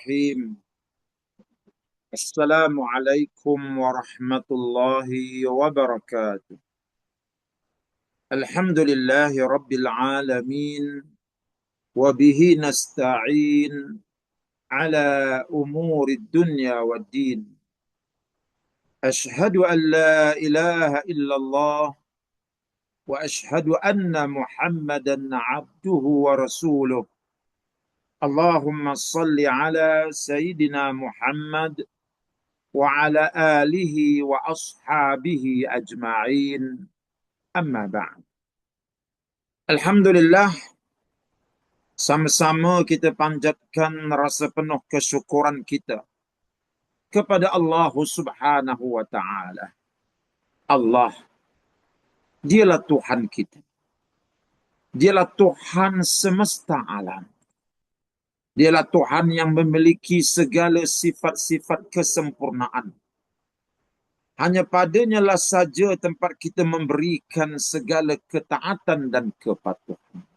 Bismillahirrahmanirrahim. Assalamualaikum warahmatullahi wabarakatuh. Alhamdulillahi rabbil alamin. Wabihi nasta'in ala umuri dunya wad din. Ashhadu an la ilaha illallah wa ashhadu anna Muhammadan abduhu wa rasuluh. Allahumma salli ala Sayyidina Muhammad wa ala alihi wa ashabihi ajma'in. Amma ba'd. Alhamdulillah, sama-sama kita panjatkan rasa penuh kesyukuran kita kepada Allah Subhanahu wa taala. Allah, dialah Tuhan kita. Dialah Tuhan semesta alam. Dialah Tuhan yang memiliki segala sifat-sifat kesempurnaan. Hanya padanya lah saja tempat kita memberikan segala ketaatan dan kepatuhan.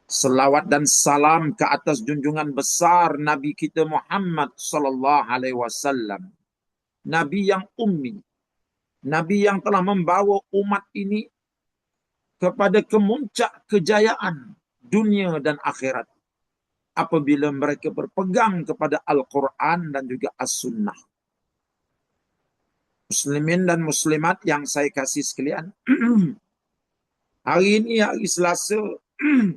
Selawat dan salam ke atas junjungan besar Nabi kita Muhammad sallallahu alaihi wasallam. Nabi yang ummi. Nabi yang telah membawa umat ini kepada kemuncak kejayaan dunia dan akhirat apabila mereka berpegang kepada Al-Quran dan juga As-Sunnah. Muslimin dan muslimat yang saya kasih sekalian, hari ini hari Selasa 2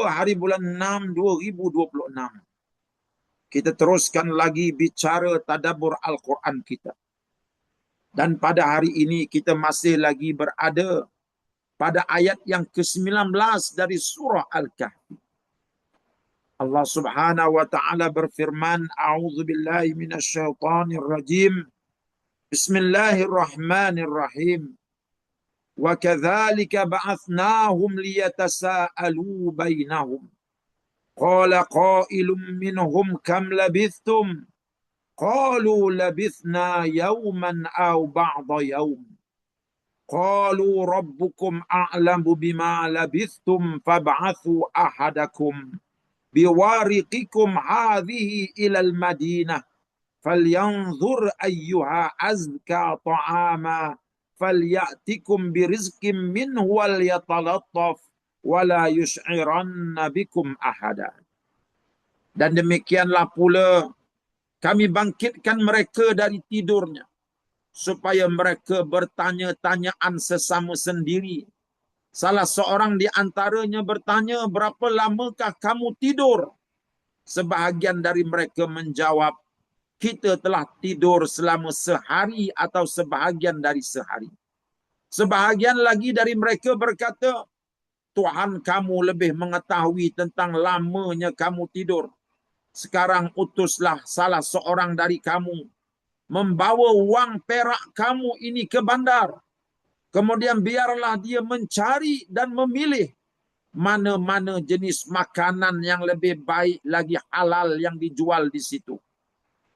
hari bulan 6 2026. Kita teruskan lagi bicara tadabbur Al-Quran kita. Dan pada hari ini kita masih lagi berada pada ayat yang ke-19 dari surah Al-Kahfi. Allah Subhanahu wa taala berfirman, A'udzubillahi minasyaitonirrajim. Bismillahirrahmanirrahim. Wa kadzalika ba'atsnahum liyatasaalu bainahum. Qala qailun minhum kam labithtum? Qalu labithna yawman aw ba'da yawm. Qalu rabbukum a'lamu bima labithtum fab'athu ahadakum biwariqikum hadhihi ilal madinah falyanzur ayyuha azka ta'ama falyatikum birizqim minhu wal yatalattaf wala yush'iranna bikum ahada. Dan demikianlah pula kami bangkitkan mereka dari tidurnya supaya mereka bertanya-tanyaan sesama sendiri. Salah seorang di antaranya bertanya, berapa lamakah kamu tidur? Sebahagian dari mereka menjawab, kita telah tidur selama sehari atau sebahagian dari sehari. Sebahagian lagi dari mereka berkata, Tuhan kamu lebih mengetahui tentang lamanya kamu tidur. Sekarang utuslah salah seorang dari kamu membawa wang perak kamu ini ke bandar. Kemudian biarlah dia mencari dan memilih mana-mana jenis makanan yang lebih baik lagi halal yang dijual di situ.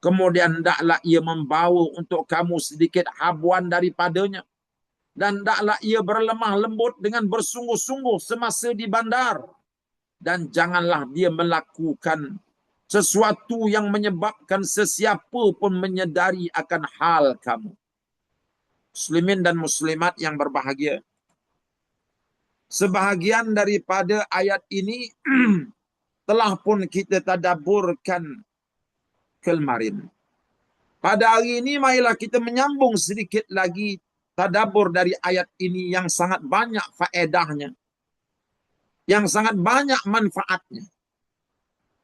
Kemudian hendaklah ia membawa untuk kamu sedikit habuan daripadanya. Dan hendaklah ia berlemah lembut dengan bersungguh-sungguh semasa di bandar. Dan janganlah dia melakukan sesuatu yang menyebabkan sesiapa pun menyedari akan hal kamu. Muslimin dan muslimat yang berbahagia, sebahagian daripada ayat ini telah pun kita tadabburkan kemarin. Pada hari ini marilah kita menyambung sedikit lagi tadabbur dari ayat ini yang sangat banyak faedahnya, yang sangat banyak manfaatnya.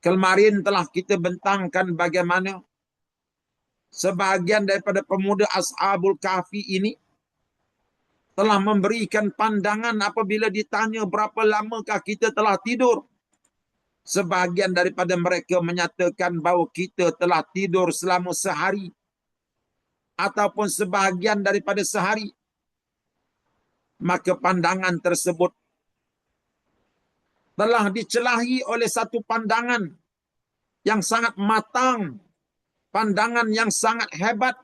Kemarin telah kita bentangkan bagaimana sebahagian daripada pemuda Ashabul Kahfi ini telah memberikan pandangan apabila ditanya berapa lamakah kita telah tidur. Sebahagian daripada mereka menyatakan bahawa kita telah tidur selama sehari ataupun sebahagian daripada sehari. Maka pandangan tersebut telah dicelahi oleh satu pandangan yang sangat matang, pandangan yang sangat hebat,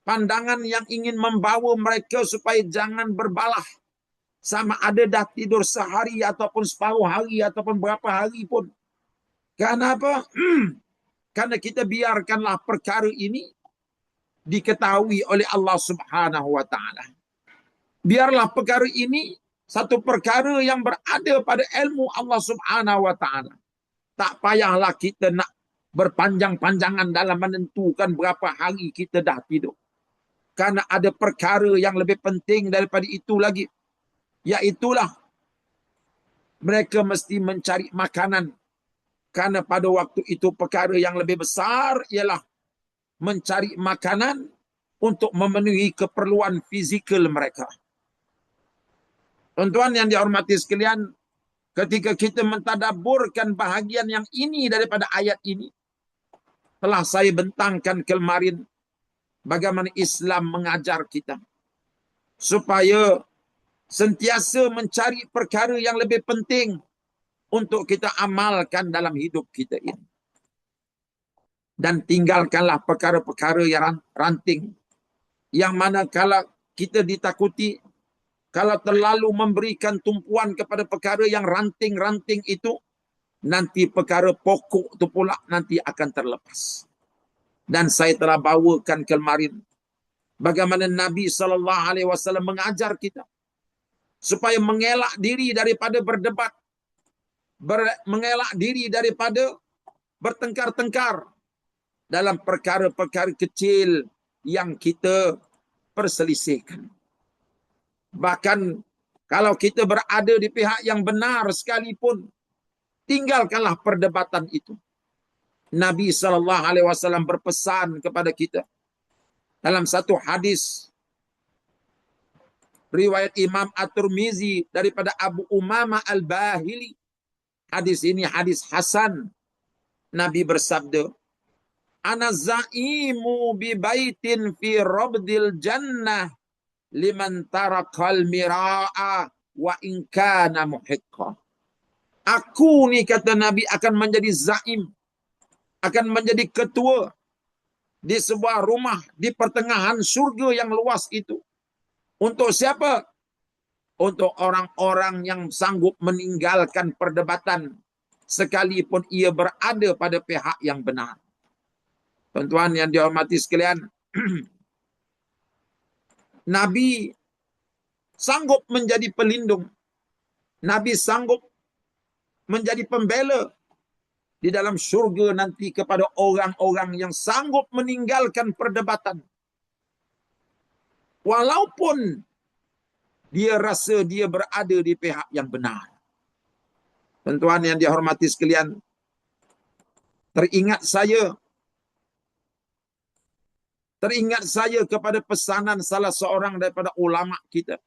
pandangan yang ingin membawa mereka supaya jangan berbalah. Sama ada dah tidur sehari ataupun separuh hari ataupun berapa hari pun. Kenapa? Karena kita biarkanlah perkara ini diketahui oleh Allah Subhanahu wa taala. Biarlah perkara ini satu perkara yang berada pada ilmu Allah Subhanahu wa taala. Tak payahlah kita nak berpanjang-panjangan dalam menentukan berapa hari kita dah tidur. Karena ada perkara yang lebih penting daripada itu lagi. Iaitulah mereka mesti mencari makanan. Karena pada waktu itu perkara yang lebih besar ialah mencari makanan untuk memenuhi keperluan fizikal mereka. Tuan-tuan yang dihormati sekalian, ketika kita mentadabburkan bahagian yang ini daripada ayat ini, telah saya bentangkan kemarin bagaimana Islam mengajar kita supaya sentiasa mencari perkara yang lebih penting untuk kita amalkan dalam hidup kita ini. Dan tinggalkanlah perkara-perkara yang ranting, yang mana kalau kita ditakuti, kalau terlalu memberikan tumpuan kepada perkara yang ranting-ranting itu, nanti perkara pokok itu pula nanti akan terlepas. Dan saya telah bawakan kemarin bagaimana Nabi SAW mengajar kita supaya mengelak diri daripada berdebat, mengelak diri daripada bertengkar-tengkar dalam perkara-perkara kecil yang kita perselisihkan. Bahkan kalau kita berada di pihak yang benar sekalipun, tinggalkanlah perdebatan itu. Nabi SAW berpesan kepada kita dalam satu hadis riwayat Imam At-Tirmizi daripada Abu Umamah Al-Bahili. Hadis ini hadis hasan. Nabi bersabda, "Ana zaimu bi baitin fi rabdil jannah liman tarakal mira'a wa in kana muhiqqa." Aku ni, kata Nabi, akan menjadi zaim, akan menjadi ketua di sebuah rumah di pertengahan surga yang luas itu. Untuk siapa? Untuk orang-orang yang sanggup meninggalkan perdebatan sekalipun ia berada pada pihak yang benar. Tuan-tuan yang dihormati sekalian, Nabi sanggup menjadi pelindung. Nabi sanggup menjadi pembela di dalam syurga nanti kepada orang-orang yang sanggup meninggalkan perdebatan. Walaupun dia rasa dia berada di pihak yang benar. Tuan-tuan yang dihormati sekalian, teringat saya kepada pesanan salah seorang daripada ulama kita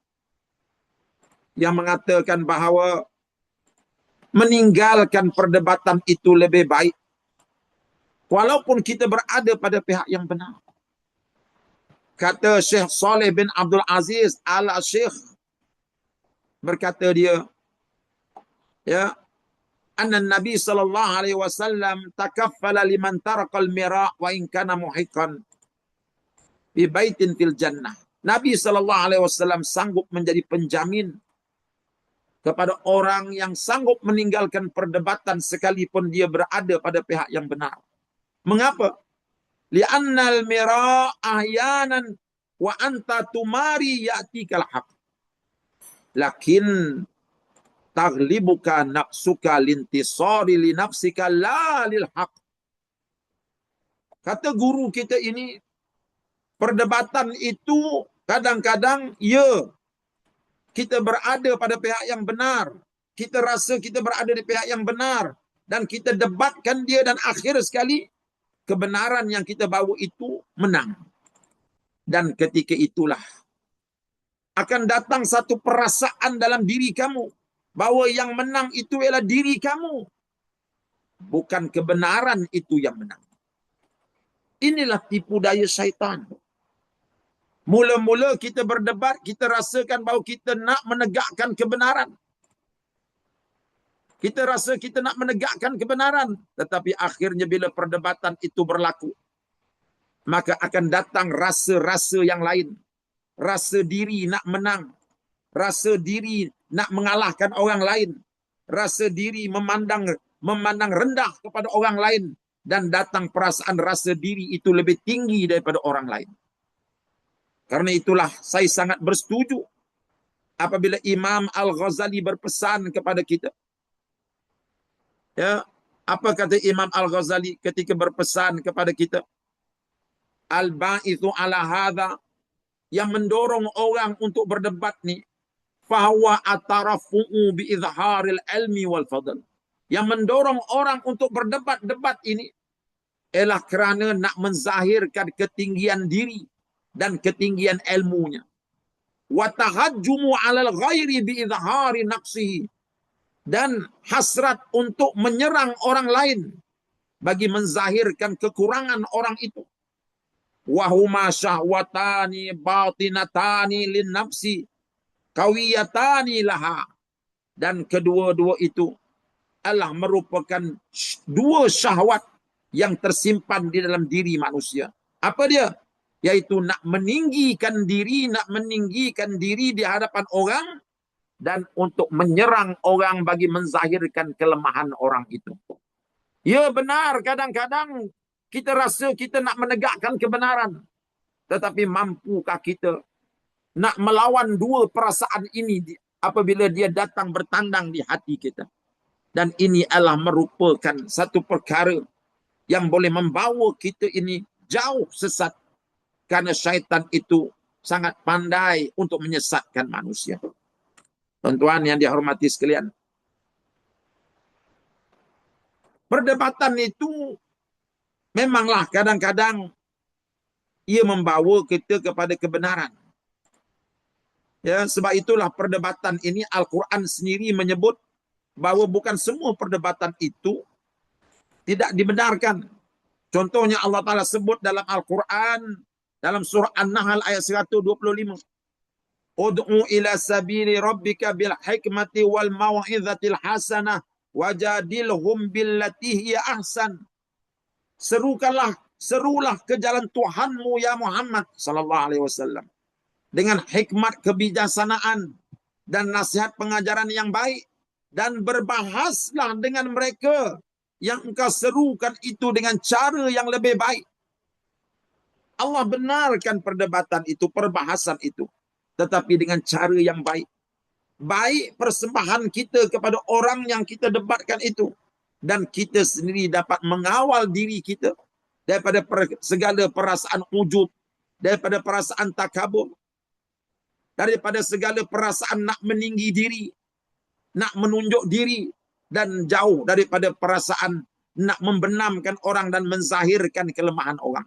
yang mengatakan bahawa meninggalkan perdebatan itu lebih baik walaupun kita berada pada pihak yang benar. Kata Syekh Saleh bin Abdul Aziz Al-Syekh, berkata dia, ya, anna Nabi sallallahu alaihi wasallam takaffala liman tarakal mira' wa in kana muhiqqan bi baitin fil jannah. Nabi sallallahu alaihi wasallam sanggup menjadi penjamin kepada orang yang sanggup meninggalkan perdebatan sekalipun dia berada pada pihak yang benar. Mengapa? Li'annal mira' ahyanan wa anta tumari ya'tikal haq. Lakin taghlibuka nafsuka lintisari li nafsika la lil haq. Kata guru kita ini, perdebatan itu kadang-kadang kita berada pada pihak yang benar. Kita rasa kita berada di pihak yang benar dan kita debatkan dia, dan akhir sekali kebenaran yang kita bawa itu menang. Dan ketika itulah akan datang satu perasaan dalam diri kamu bahawa yang menang itu ialah diri kamu, bukan kebenaran itu yang menang. Inilah tipu daya syaitan. Mula-mula kita berdebat, kita rasakan bahawa kita nak menegakkan kebenaran. Kita rasa kita nak menegakkan kebenaran. Tetapi akhirnya bila perdebatan itu berlaku, maka akan datang rasa-rasa yang lain. Rasa diri nak menang. Rasa diri nak mengalahkan orang lain. Rasa diri memandang memandang rendah kepada orang lain, dan datang perasaan rasa diri itu lebih tinggi daripada orang lain. Karena itulah saya sangat bersetuju apabila Imam Al-Ghazali berpesan kepada kita. Ya, apa kata Imam Al-Ghazali ketika berpesan kepada kita? Al-ba'ithu ala hadha, yang mendorong orang untuk berdebat ni, fahuwa atarafu'u bi'idharil ilmi wal fadl. Yang mendorong orang untuk berdebat-debat ini ialah kerana nak menzahirkan ketinggian diri dan ketinggian ilmunya. Wa tahajjumu 'alal ghairi bi'idhari naqsihi, dan hasrat untuk menyerang orang lain bagi menzahirkan kekurangan orang itu. Wa huma syahwatani batinatani lin nafsi kawiyatani laha, dan kedua-dua itu adalah merupakan dua syahwat yang tersimpan di dalam diri manusia. Apa dia? Yaitu nak meninggikan diri di hadapan orang, dan untuk menyerang orang bagi menzahirkan kelemahan orang itu. Ya benar, kadang-kadang kita rasa kita nak menegakkan kebenaran, tetapi mampukah kita nak melawan dua perasaan ini apabila dia datang bertandang di hati kita? Dan ini adalah merupakan satu perkara yang boleh membawa kita ini jauh sesat, karena syaitan itu sangat pandai untuk menyesatkan manusia. Tuan-tuan yang dihormati sekalian, perdebatan itu memanglah kadang-kadang ia membawa kita kepada kebenaran. Ya, sebab itulah perdebatan ini Al-Quran sendiri menyebut bahawa bukan semua perdebatan itu tidak dibenarkan. Contohnya Allah Ta'ala sebut dalam Al-Quran, dalam surah An-Nahl ayat 125. Ud'u ila sabili rabbika bil hikmati wal mau'izatil hasanah wajadilhum billati hiya ahsan. Serulah ke jalan Tuhanmu ya Muhammad sallallahu alaihi wasallam dengan hikmat kebijaksanaan dan nasihat pengajaran yang baik, dan berbahaslah dengan mereka yang engkau serukan itu dengan cara yang lebih baik. Allah benarkan perdebatan itu, perbahasan itu, tetapi dengan cara yang baik. Baik persembahan kita kepada orang yang kita debatkan itu, dan kita sendiri dapat mengawal diri kita daripada segala perasaan ujub, daripada perasaan takabur, daripada segala perasaan nak meninggi diri, nak menunjuk diri, dan jauh daripada perasaan nak membenamkan orang dan menzahirkan kelemahan orang.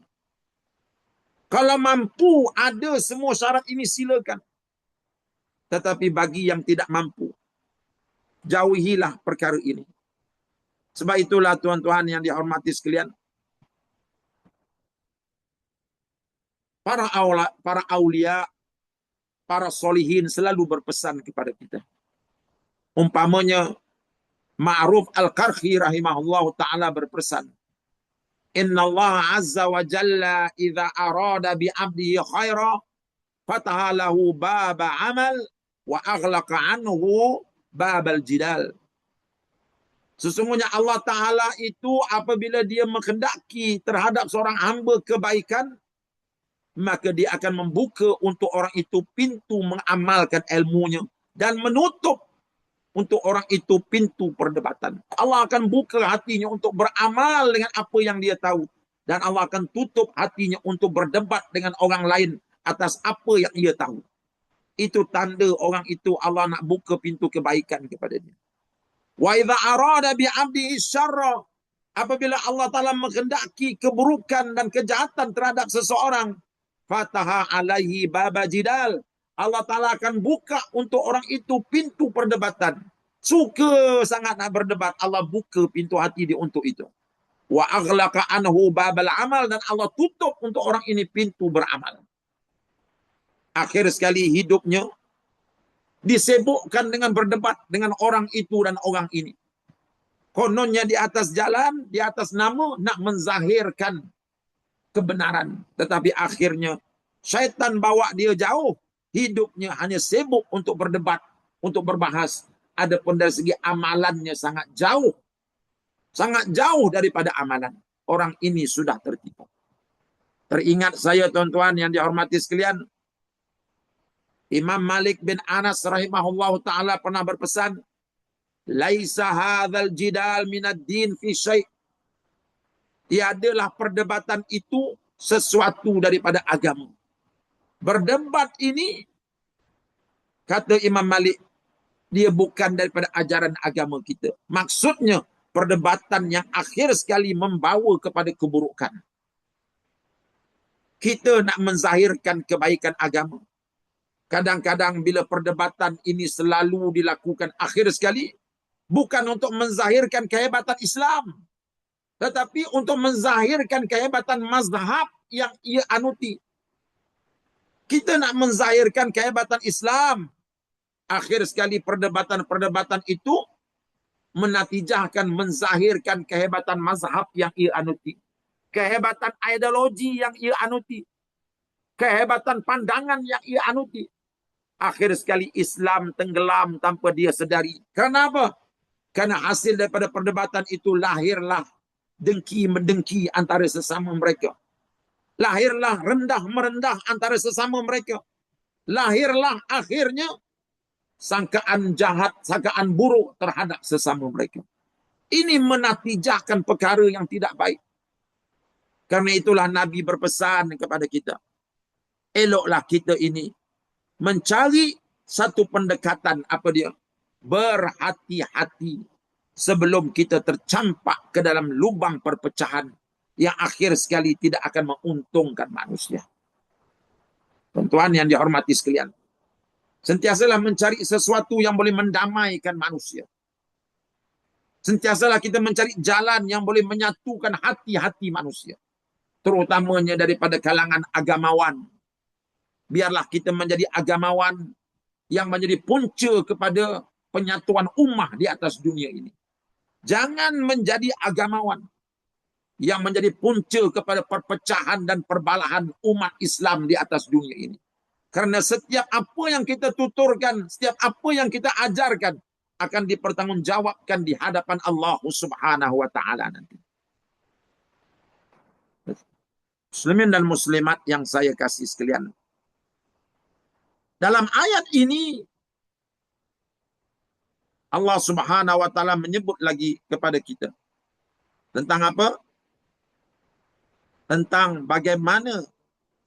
Kalau mampu ada semua syarat ini, silakan. Tetapi bagi yang tidak mampu, jauhilah perkara ini. Sebab itulah tuan-tuan yang dihormati sekalian, para aulia, para solihin selalu berpesan kepada kita. Umpamanya Ma'ruf Al-Qarhi rahimahullah ta'ala berpesan, Inna Allah azza wa jalla idha arada bi'abdihi khaira fataha lahu baba amal wa aghlaqa anhu babal jidal. Sesungguhnya Allah Ta'ala itu apabila dia menghendaki terhadap seorang hamba kebaikan, maka dia akan membuka untuk orang itu pintu mengamalkan ilmunya, dan menutup untuk orang itu pintu perdebatan. Allah akan buka hatinya untuk beramal dengan apa yang dia tahu, dan Allah akan tutup hatinya untuk berdebat dengan orang lain atas apa yang ia tahu. Itu tanda orang itu Allah nak buka pintu kebaikan kepada dia. Wa idza arada bi 'abdihi syarra, apabila Allah Ta'ala menghendaki keburukan dan kejahatan terhadap seseorang, fataha alaihi baba jidal, Allah Ta'ala akan buka untuk orang itu pintu perdebatan. Suka sangat nak berdebat, Allah buka pintu hati dia untuk itu. Wa aghlaqa anhu babal amal, dan Allah tutup untuk orang ini pintu beramal. Akhir sekali hidupnya disibukkan dengan berdebat dengan orang itu dan orang ini. Kononnya di atas jalan, di atas nama nak menzahirkan kebenaran, tetapi akhirnya syaitan bawa dia jauh. Hidupnya hanya sibuk untuk berdebat, untuk berbahas. Adapun dari segi amalannya sangat jauh Sangat jauh daripada amalan. Orang ini sudah tertipu. Teringat saya tuan-tuan yang dihormati sekalian, Imam Malik bin Anas rahimahullah ta'ala pernah berpesan, Laisa hadzal jidal minad din fi syai'. Tiadalah perdebatan itu sesuatu daripada agama. Berdebat ini, kata Imam Malik, dia bukan daripada ajaran agama kita. Maksudnya, perdebatan yang akhir sekali membawa kepada keburukan. Kita nak menzahirkan kebaikan agama. Kadang-kadang bila perdebatan ini selalu dilakukan akhir sekali, bukan untuk menzahirkan kehebatan Islam, tetapi untuk menzahirkan kehebatan mazhab yang ia anuti. Kita nak menzahirkan kehebatan Islam. Akhir sekali perdebatan-perdebatan itu menatijahkan menzahirkan kehebatan mazhab yang ia anuti. Kehebatan ideologi yang ia anuti. Kehebatan pandangan yang ia anuti. Akhir sekali Islam tenggelam tanpa dia sedari. Kenapa? Karena hasil daripada perdebatan itu lahirlah dengki-mendengki antara sesama mereka. Lahirlah rendah-merendah antara sesama mereka. Lahirlah akhirnya sangkaan jahat, sangkaan buruk terhadap sesama mereka. Ini menatijahkan perkara yang tidak baik. Karena itulah Nabi berpesan kepada kita, eloklah kita ini mencari satu pendekatan, apa dia? Berhati-hati sebelum kita tercampak ke dalam lubang perpecahan yang akhir sekali tidak akan menguntungkan manusia. Tuan-tuan yang dihormati sekalian, sentiasalah mencari sesuatu yang boleh mendamaikan manusia. Sentiasalah kita mencari jalan yang boleh menyatukan hati-hati manusia, terutamanya daripada kalangan agamawan. Biarlah kita menjadi agamawan yang menjadi punca kepada penyatuan ummah di atas dunia ini. Jangan menjadi agamawan yang menjadi punca kepada perpecahan dan perbalahan umat Islam di atas dunia ini. Karena setiap apa yang kita tuturkan, setiap apa yang kita ajarkan akan dipertanggungjawabkan di hadapan Allah Subhanahu wa taala nanti. Muslimin dan muslimat yang saya kasih sekalian, dalam ayat ini Allah Subhanahu wa taala menyebut lagi kepada kita tentang apa? Tentang bagaimana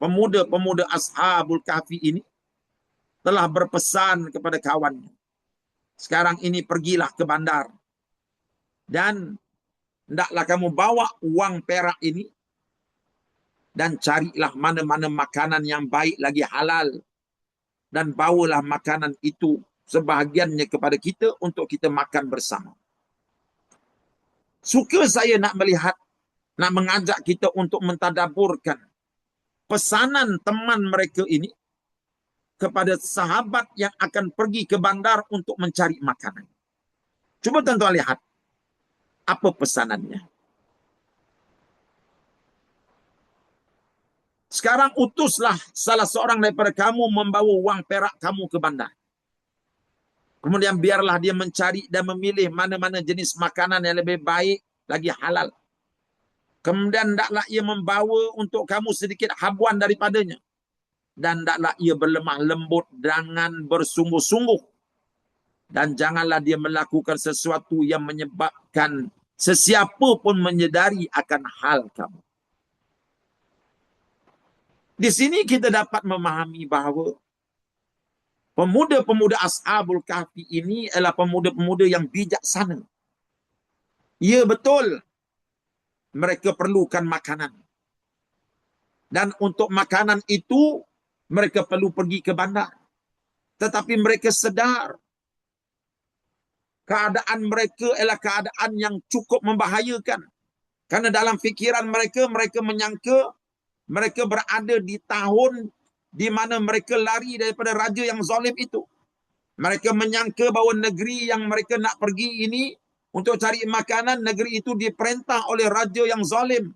pemuda-pemuda Ashabul Kahfi ini telah berpesan kepada kawannya. Sekarang ini pergilah ke bandar dan hendaklah kamu bawa wang perak ini dan carilah mana-mana makanan yang baik lagi halal dan bawalah makanan itu sebahagiannya kepada kita untuk kita makan bersama. Suka saya nak melihat, nak mengajak kita untuk mentadaburkan pesanan teman mereka ini kepada sahabat yang akan pergi ke bandar untuk mencari makanan. Cuba tuan-tuan lihat apa pesanannya. Sekarang utuslah salah seorang daripada kamu membawa wang perak kamu ke bandar. Kemudian biarlah dia mencari dan memilih mana-mana jenis makanan yang lebih baik lagi halal. Kemudian hendaklah ia membawa untuk kamu sedikit habuan daripadanya. Dan hendaklah ia berlemah lembut dengan bersungguh-sungguh. Dan janganlah dia melakukan sesuatu yang menyebabkan sesiapa pun menyedari akan hal kamu. Di sini kita dapat memahami bahawa pemuda-pemuda Ashabul Kahfi ini adalah pemuda-pemuda yang bijaksana. Ya betul, mereka perlukan makanan. Dan untuk makanan itu, mereka perlu pergi ke bandar. Tetapi mereka sedar keadaan mereka adalah keadaan yang cukup membahayakan. Karena dalam fikiran mereka, mereka menyangka mereka berada di tahun di mana mereka lari daripada raja yang zalim itu. Mereka menyangka bahawa negeri yang mereka nak pergi ini untuk cari makanan, negeri itu diperintah oleh raja yang zalim.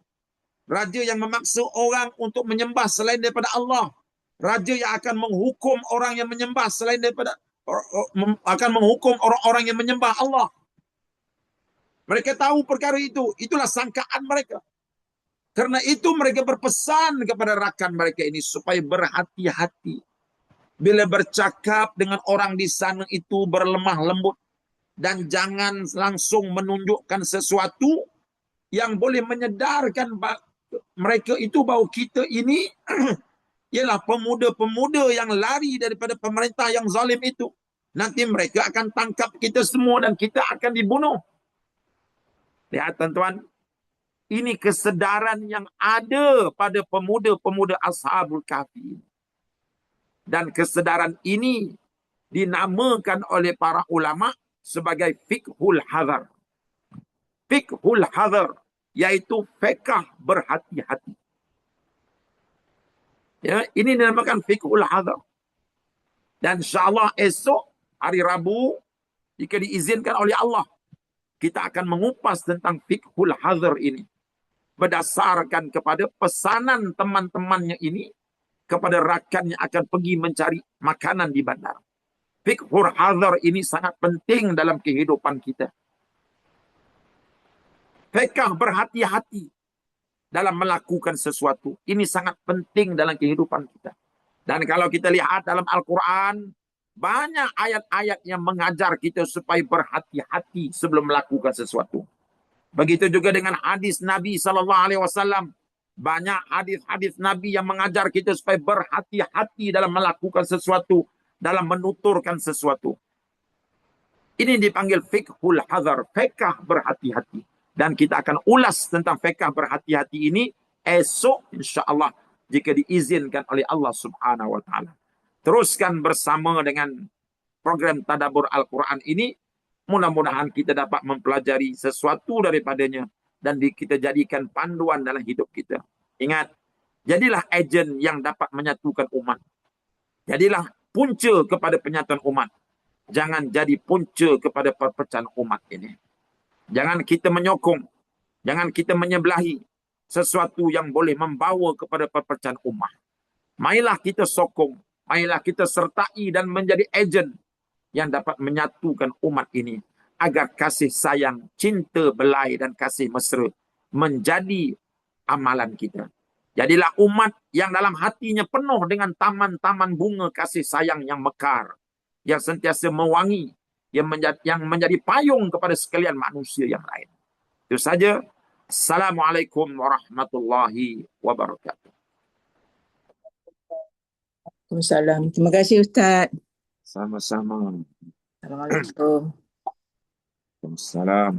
Raja yang memaksa orang untuk menyembah selain daripada Allah. Raja yang akan menghukum orang yang menyembah selain daripada, akan menghukum orang-orang yang menyembah Allah. Mereka tahu perkara itu. Itulah sangkaan mereka. Karena itu mereka berpesan kepada rakan mereka ini supaya berhati-hati. Bila bercakap dengan orang di sana itu berlemah lembut. Dan jangan langsung menunjukkan sesuatu yang boleh menyedarkan mereka itu bahawa kita ini ialah pemuda-pemuda yang lari daripada pemerintah yang zalim itu. Nanti mereka akan tangkap kita semua dan kita akan dibunuh. Lihat tuan-tuan, ini kesedaran yang ada pada pemuda-pemuda Ashabul Kahfi. Dan kesedaran ini dinamakan oleh para ulama sebagai fiqhul hadar. Fiqhul hadar, yaitu fiqh berhati-hati. Ya, ini dinamakan fiqhul hadar. Dan insyaAllah esok, hari Rabu, jika diizinkan oleh Allah, kita akan mengupas tentang fiqhul hadar ini. Berdasarkan kepada pesanan teman-temannya ini, kepada rakan yang akan pergi mencari makanan di bandar. Fiqhul hadar ini sangat penting dalam kehidupan kita. Fiqh berhati-hati dalam melakukan sesuatu. Ini sangat penting dalam kehidupan kita. Dan kalau kita lihat dalam Al-Quran, banyak ayat-ayat yang mengajar kita supaya berhati-hati sebelum melakukan sesuatu. Begitu juga dengan hadis Nabi SAW. Banyak hadis-hadis Nabi yang mengajar kita supaya berhati-hati dalam melakukan sesuatu, dalam menuturkan sesuatu. Ini dipanggil fiqhul hadar, fiqh berhati-hati. Dan kita akan ulas tentang fiqh berhati-hati ini esok insya-Allah jika diizinkan oleh Allah Subhanahu wa taala. Teruskan bersama dengan program Tadabbur Al-Quran ini. Mudah-mudahan kita dapat mempelajari sesuatu daripadanya dan kita jadikan panduan dalam hidup kita. Ingat, jadilah ejen yang dapat menyatukan umat. Jadilah punca kepada penyatuan umat. Jangan jadi punca kepada perpecahan umat ini. Jangan kita menyokong, jangan kita menyebelahi sesuatu yang boleh membawa kepada perpecahan umat. Marilah kita sokong, marilah kita sertai dan menjadi ejen yang dapat menyatukan umat ini agar kasih sayang, cinta belai dan kasih mesra menjadi amalan kita. Jadilah umat yang dalam hatinya penuh dengan taman-taman bunga kasih sayang yang mekar, yang sentiasa mewangi, yang menjadi payung kepada sekalian manusia yang lain. Itu saja. Assalamualaikum warahmatullahi wabarakatuh. Waalaikumsalam. Terima kasih Ustaz. Sama-sama. Assalamualaikum. Waalaikumsalam.